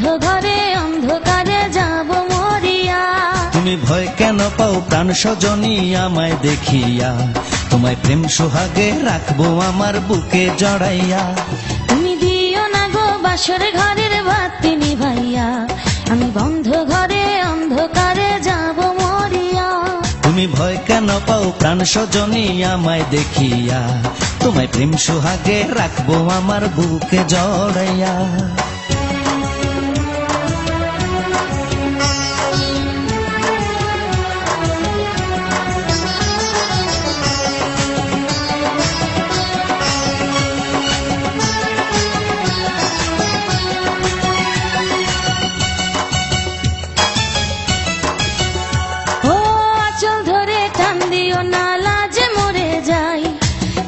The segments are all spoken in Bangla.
বন্ধ ঘরে অন্ধকারে যাব মরিয়া। তুমি ভয় কেন পাও প্রাণ সজনী আমায় দেখিয়া, তোমায় প্রেম সোহাগে রাখবো আমার বুকে জড়াইয়া। তুমি দিও না গো বাসর ঘরের বাতি নিভাইয়া, আমি বন্ধ ঘরে অন্ধকারে যাব মরিয়া। তুমি ভয় কেন পাও প্রাণ সজনী আমায় দেখিয়া, তোমায় প্রেম সোহাগে রাখবো আমার বুকে জড়াইয়া।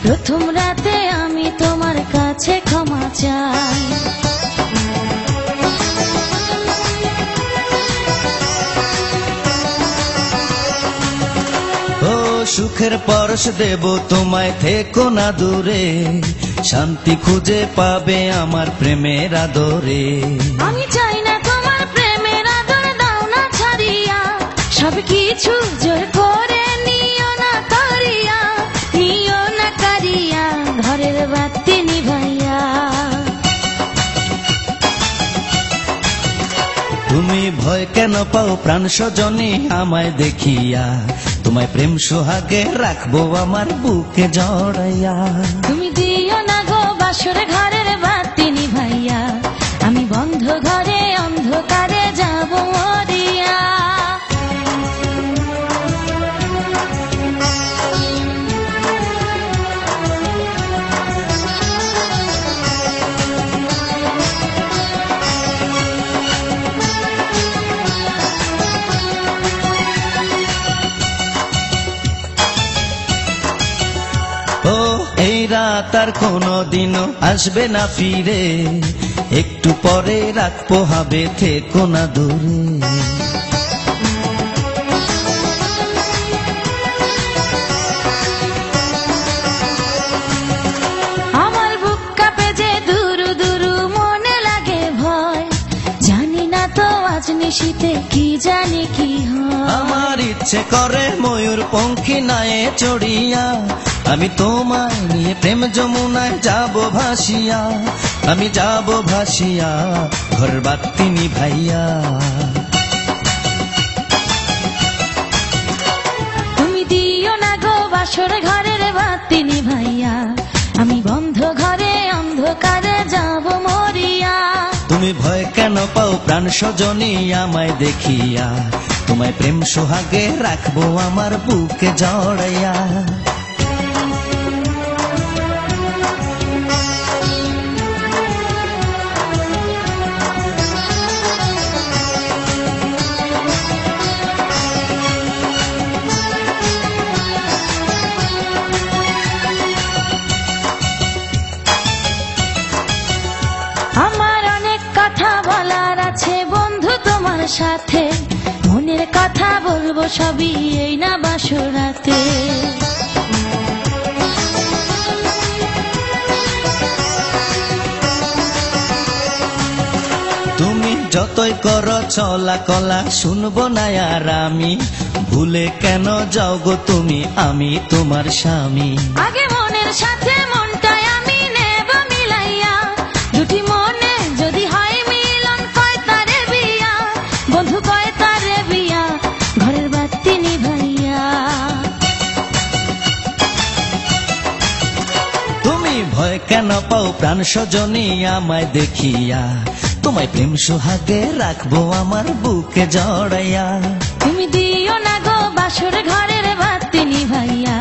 প্রথম রাতে আমি তোমার কাছে ক্ষমা চাই। ও সুখের পরশ দেব তোমায়, থেকো না দূরে, শান্তি খুঁজে পাবে আমার প্রেমের আদরে। আমি চাই না তোমার প্রেমের আদর, দাও না ছাড়িয়া, সব কিছু জোর করে নিও না করিয়া, নিও না করিয়া ঘরের বাতি নিভাইয়া। তুমি ভয় কেন পাও প্রাণ সজনী আমায় দেখিয়া, তোমায় প্রেম সোহাগে রাখবো আমার বুকে জড়াইয়া। তুমি দিও না গো বাসর ঘরের বাতি নিভাইয়া, আমি বন্ধ ঘরে অন্ধকারে যাব মরিয়া। ও এই রাত আর কোনদিনও আসবে না ফিরে, একটু পরে রাত পোহাবে, থেকো না দূরে। আমার বুক কাঁপে যে দুরু দুরু, মনে লাগে ভয়, জানি না তো আজ নিশীতে কি জানি কি হয়। আমার ইচ্ছে করে ময়ূর পঙ্খী নায়ে চড়িয়া, আমি তোমায় নিয়ে প্রেম যমুনায় যাব ভাসিয়া, আমি যাব ভাসিয়া ঘরের বাতি নিভাইয়া। তুমি দিও না গো বাসর ঘরের বাতি নিভাইয়া, আমি বন্ধ ঘরে অন্ধকারে যাব মরিয়া। তুমি ভয় কেন পাও প্রাণ সজনী আমায় দেখিয়া, তোমায় প্রেম সোহাগে রাখবো আমার বুকে জড়াইয়া। আমার অনেক কথা বলার আছে বন্ধু তোমার সাথে, মনের কথা বলবো সবই এই না বাসরাতে। তুমি যতই করো চলা কলা, শুনবো না আর আমি, ভুলে কেন যাও গো তুমি, আমি তোমার স্বামী। আগে মনের সাথে মনটাই আমি নেব মিলাইয়া, দুটি মনে যদি হয় মিলন, কয় তারে বিয়া, বন্ধু কয় তারে বিয়া, ঘরের বাতি নিভাইয়া। তুমি ভয় কেন পাও প্রাণ সজনী আমায় দেখিয়া, তোমায় প্রেম সোহাগে রাখবো আমার বুকে জড়াইয়া। তুমি দিও না গো বাসর ঘরের বাতি নিভাইয়া,